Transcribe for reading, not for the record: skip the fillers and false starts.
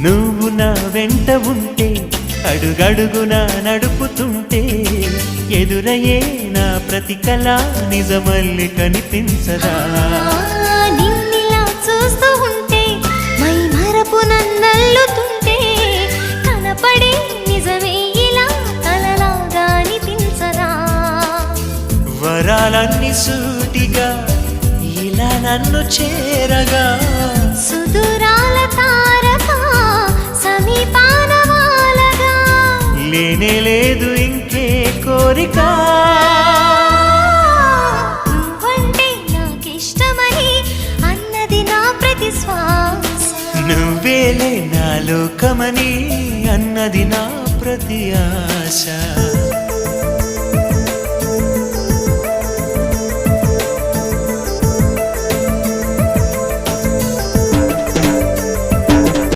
నువ్వు నా వెంట ఉంటే అడుగడుగునా నడుపుతుంటే ఎదురయ్యే నా ప్రతి కళ నిజమల్లి కనిపించదా నిన్నిలా చూస్తూ ఉంటే మై మరపు నన్నల్లుతుంటే కనపడే నిజమే ఇలా కలలాగా అనిపించదా వరాలన్నీ సూటిగా ఇలా నన్ను చేరగా సుదూరాల తారక సమీపాన వాలగా లేనే లేదు ఇంకే కోరిక నువ్వంటే నాకిష్టమని అన్నది నా ప్రతి శ్వాస నువ్వేలే నా లోకమని అన్నది నా ప్రతి ఆశ